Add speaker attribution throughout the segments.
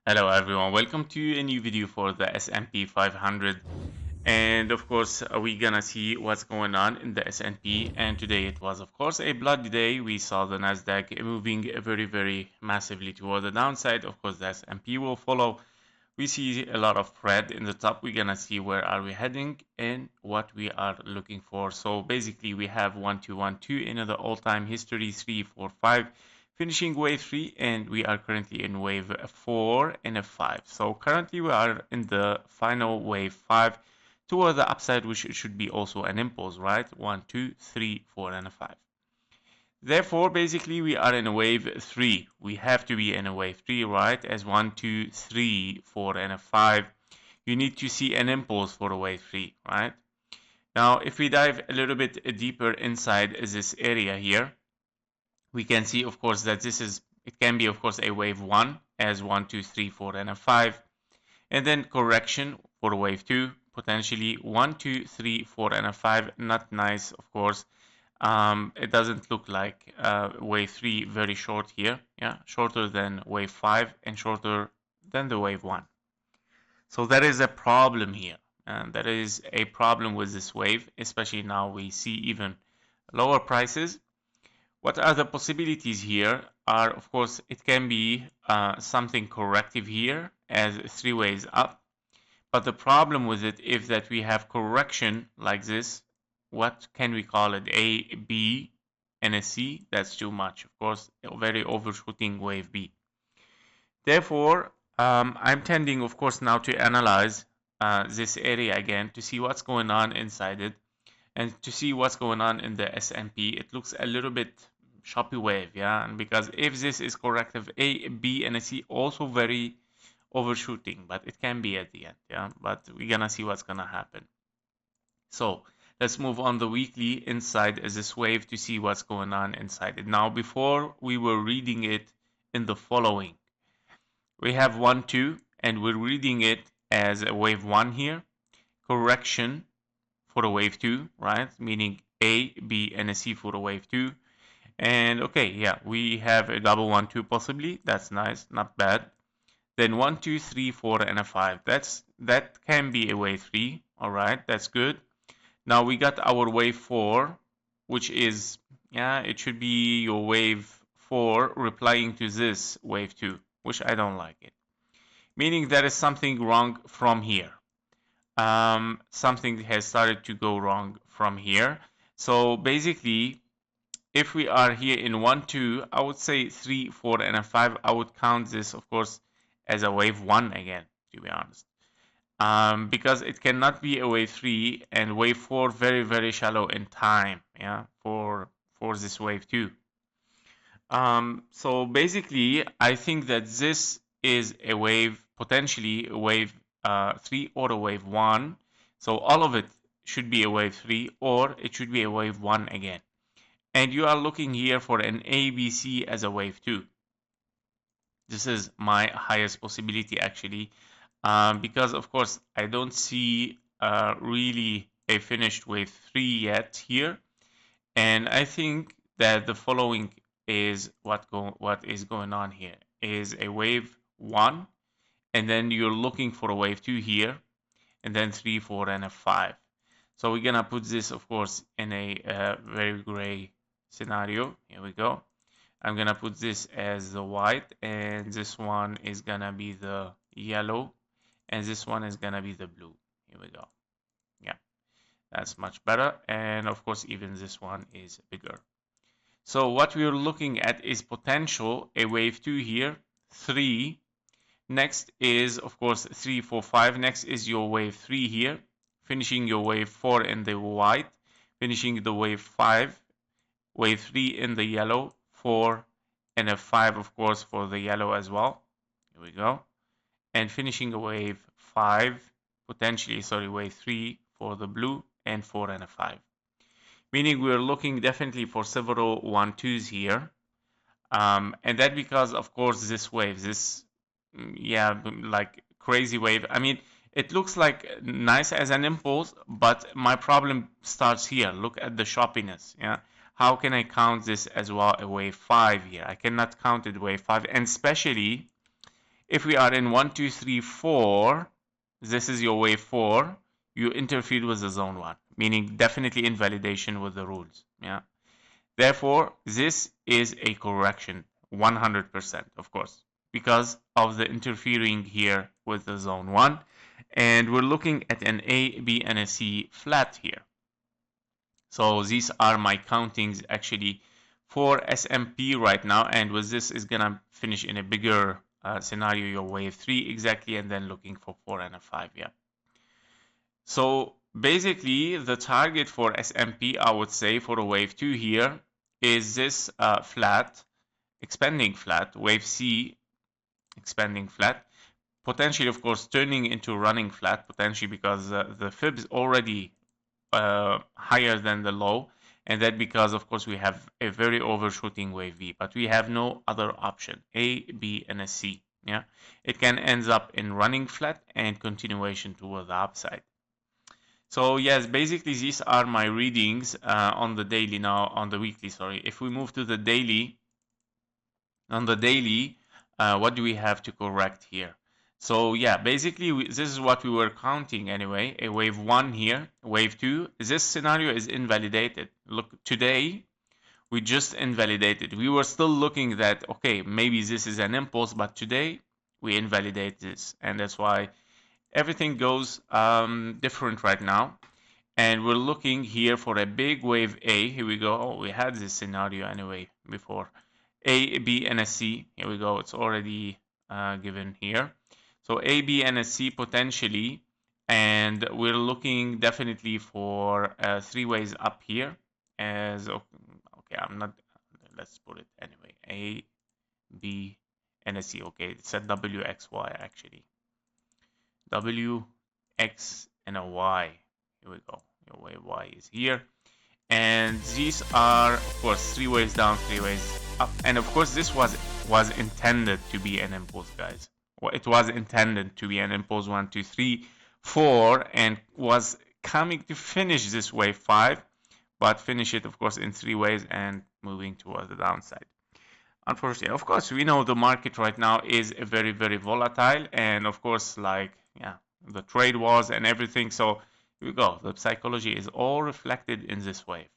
Speaker 1: Hello everyone, welcome to a new video for the S&P 500, and of course we're gonna see what's going on in the S&P. And today it was of course a bloody day. We saw the Nasdaq moving very massively toward the downside. Of course the S&P will follow. We see a lot of red in the top. We're gonna see where are we heading and what we are looking for. So basically we have 1212 in the all-time history, 3 4 5, finishing wave 3, and we are currently in wave 4 and a 5. So currently we are in the final wave 5 toward the upside, which should be also an impulse, right? 1 2 3 4 and a 5. Therefore, basically, we are in a wave 3. We have to be in a wave 3, right? As 1, 2, 3, 4, and a 5. You need to see an impulse for a wave 3, right? Now, if we dive a little bit deeper inside this area here, we can see, of course, that it can be, of course, a wave 1 as 1, 2, 3, 4, and a 5. And then correction for a wave 2, potentially 1, 2, 3, 4, and a 5. Not nice, of course. It doesn't look like wave 3 very short here, yeah, shorter than wave 5 and shorter than the wave 1. So that is a problem here, and that is a problem with this wave, especially now we see even lower prices. What are the possibilities here are, of course, it can be something corrective here as 3 waves up, but the problem with it is that we have correction like this. What can we call it? A, B, and a C? That's too much. Of course, a very overshooting wave B. Therefore, I'm tending, of course, now to analyze this area again to see what's going on inside it and to see what's going on in the S&P. It looks a little bit choppy wave, yeah, and because if this is corrective, A, B, and a C also very overshooting, but it can be at the end, yeah, but we're gonna see what's gonna happen. So let's move on the weekly inside this wave to see what's going on inside it. Now, before we were reading it in the following, we have 1 2, and we're reading it as a wave 1 here, correction for a wave 2, right, meaning A, B, and a C for a wave 2. And okay, yeah, we have a double 1 2 possibly. That's nice, not bad. Then 1 2 3 4 and a 5. That can be a wave 3. All right, that's good. Now we got our wave 4, which is, yeah, it should be your wave 4 replying to this wave 2, which I don't like it. Meaning there is something wrong from here. Something has started to go wrong from here. So basically, if we are here in 1 2, I would say 3 4 and a 5. I would count this, of course, as a wave 1 again, to be honest. Because it cannot be a wave 3 and wave 4 very shallow in time, yeah, for this wave 2. So basically, I think that this is a wave, potentially a wave 3 or a wave 1. So all of it should be a wave 3 or it should be a wave 1 again. And you are looking here for an ABC as a wave 2. This is my highest possibility actually, because of course I don't see really a finished wave 3 yet here, and I think that the following is what is going on here is a wave 1, and then you're looking for a wave 2 here, and then 3 4 and a 5. So we're gonna put this, of course, in a very gray scenario. Here we go. I'm gonna put this as the white, and this one is gonna be the yellow, and this one is gonna be the blue. Here we go. Yeah, that's much better. And of course, even this one is bigger. So what we're looking at is potential a wave 2 here, 3. Next is, of course, 3 4 5. Next is your wave 3 here, finishing your wave 4 in the white, finishing the wave 5, wave 3 in the yellow, 4 and a 5, of course, for the yellow as well. Here we go. And finishing a wave 5, potentially, sorry, wave 3 for the blue, and 4 and a 5. Meaning we're looking definitely for several 1 2s here. And that because, of course, this wave, this, yeah, like crazy wave. I mean, it looks like nice as an impulse, but my problem starts here. Look at the choppiness, yeah. How can I count this as well a wave 5 here? I cannot count it wave 5, and especially If we are in 1, 2, 3, 4, this is your wave 4, you interfered with the zone 1, meaning definitely invalidation with the rules. Yeah. Therefore, this is a correction, 100%, of course, because of the interfering here with the zone 1. And we're looking at an A, B, and a C flat here. So these are my countings actually for SMP right now. And with this is going to finish in a bigger scenario, your wave 3 exactly, and then looking for 4 and a 5. Yeah. So basically, the target for SMP, I would say, for a wave 2 here is this flat, expanding flat, wave C, expanding flat, potentially, of course, turning into running flat, potentially because the fib is already higher than the low, and that because, of course, we have a very overshooting wave V, but we have no other option, A, B, and a C. Yeah, it can end up in running flat and continuation toward the upside. So yes, basically these are my readings on the daily now, on the weekly, sorry. If we move to the daily, on the daily, what do we have to correct here? So yeah, basically this is what we were counting anyway, a wave 1 here, wave 2. This scenario is invalidated. Look, today we just invalidated. We were still looking that, okay, maybe this is an impulse, but today we invalidate this. And that's why everything goes different right now. And we're looking here for a big wave A. Here we go. Oh, we had this scenario anyway before. A, B, and a C. Here we go. It's already given here. So A, B, and a C potentially. And we're looking definitely for 3 ways up here. As okay, I'm not. Let's put it anyway. A, B, and a C. Okay, it's a W, X, Y actually. W, X, and a Y. Here we go. Your wave Y is here. And these are, of course, 3 waves down, 3 waves up. And of course, this was intended to be an impulse, guys. Well, it was intended to be an impulse 1, 2, 3, 4, and was coming to finish this wave 5, but finish it, of course, in 3 waves and moving towards the downside. Unfortunately, of course, we know the market right now is very, very volatile, and of course, like, yeah, the trade wars and everything. So here we go. The psychology is all reflected in this wave.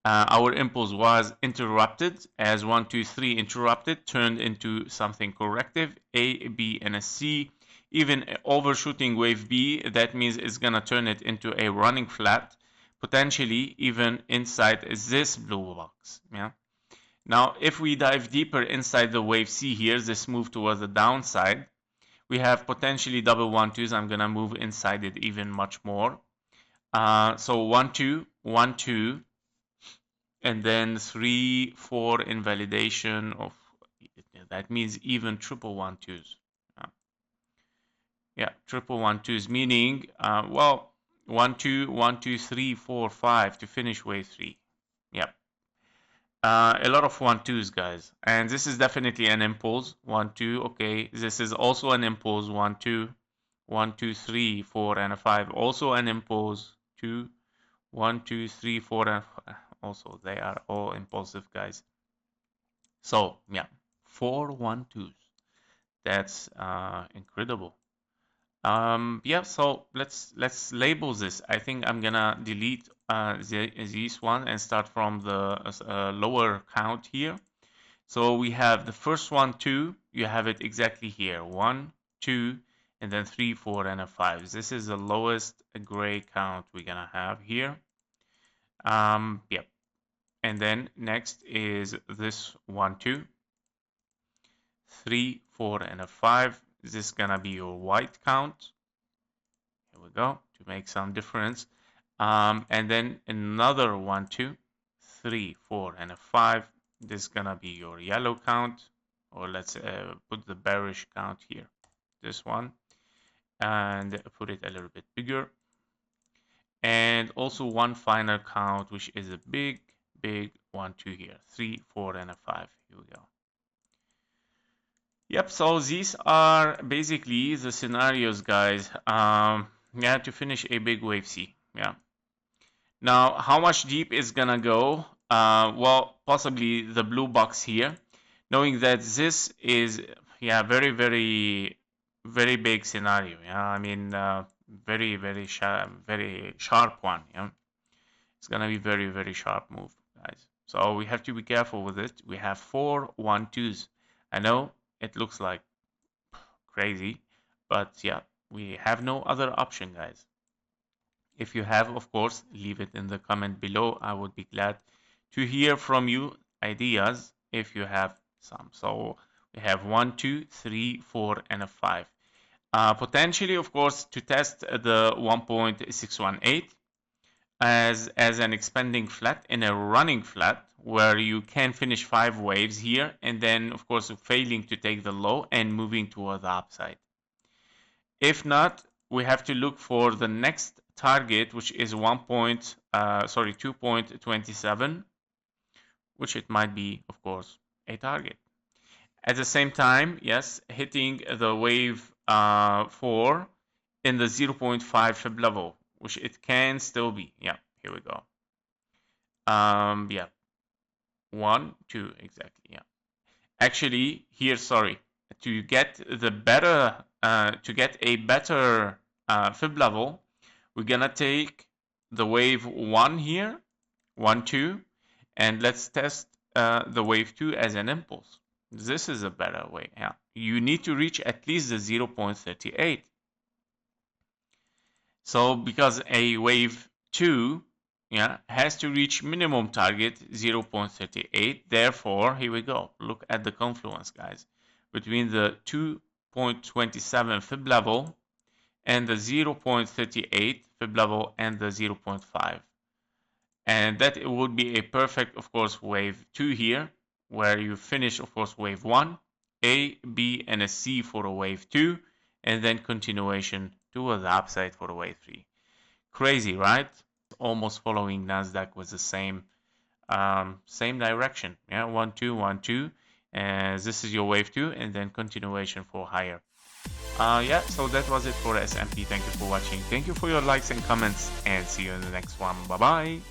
Speaker 1: Our impulse was interrupted as 1, 2, 3 interrupted, turned into something corrective, A, B, and a C. Even overshooting wave B, that means it's going to turn it into a running flat, potentially even inside this blue box. Yeah. Now, if we dive deeper inside the wave C here, this move towards the downside, we have potentially double 1, 2s. I'm going to move inside it even much more. So 1, 2, 1, 2, and then 3, 4 invalidation of, that means even triple 1, 2s. Yeah, triple 1, 2s, meaning, well, 1, 2, 1, 2, 3, 4, 5 to finish wave 3. Yep. A lot of 1, 2s, guys. And this is definitely an impulse. 1, 2, okay. This is also an impulse. 1, 2, 1, 2, 3, 4, and a 5. Also an impulse. 2, 1, 2, 3, 4, and 5. Also, they are all impulsive, guys. So, yeah, 4 1, 2s. That's incredible. Yeah, so let's label this. I think I'm gonna delete this one and start from the lower count here. So we have the first 1, 2. You have it exactly here. 1, 2, and then 3, 4, and a 5. This is the lowest gray count we're gonna have here. Yep. And then next is this 1, 2, 3, 4, and a 5. This is gonna be your white count. Here we go, to make some difference. And then another 1, 2, 3, 4, and a 5. This is gonna be your yellow count, or let's put the bearish count here. This one, and put it a little bit bigger. And also one final count, which is a big 1, 2 here. 3, 4, and a 5. Here we go. Yep, so these are basically the scenarios, guys. Yeah, to finish a big wave C. Yeah. Now, how much deep is gonna go? Well, possibly the blue box here, knowing that this is, yeah, very big scenario. Yeah, I mean, very sharp one. Yeah, it's gonna be very sharp move, guys. So we have to be careful with it. We have 4-1-2s. I know it looks like crazy, but yeah, we have no other option, guys. If you have, of course, leave it in the comment below. I would be glad to hear from you ideas if you have some. So we have 1, 2, 3, 4, and a 5. Potentially, of course, to test the 1.618 as an expanding flat in a running flat where you can finish 5 waves here and then, of course, failing to take the low and moving toward the upside. If not, we have to look for the next target, which is 2.27, which it might be, of course, a target. At the same time, yes, hitting the wave 4 in the 0.5 fib level, which it can still be. Yeah, here we go. Yeah, 1, 2, exactly. Yeah, actually, here, sorry, to get the better, to get a better fib level, we're gonna take the wave 1 here, 1, 2, and let's test the wave 2 as an impulse. This is a better way. Yeah, you need to reach at least the 0.38. So because a wave 2, yeah, has to reach minimum target 0.38. Therefore, here we go. Look at the confluence, guys, between the 2.27 fib level and the 0.38 fib level and the 0.5. And that it would be a perfect, of course, wave 2 here, where you finish, of course, wave 1, A, B, and a C for a wave 2, and then continuation to the upside for a wave 3. Crazy, right? Almost following Nasdaq with the same direction. Yeah, 1, 2, 1, 2. This is your wave 2, and then continuation for higher. Yeah, so that was it for SMP. Thank you for watching. Thank you for your likes and comments, and see you in the next one. Bye bye.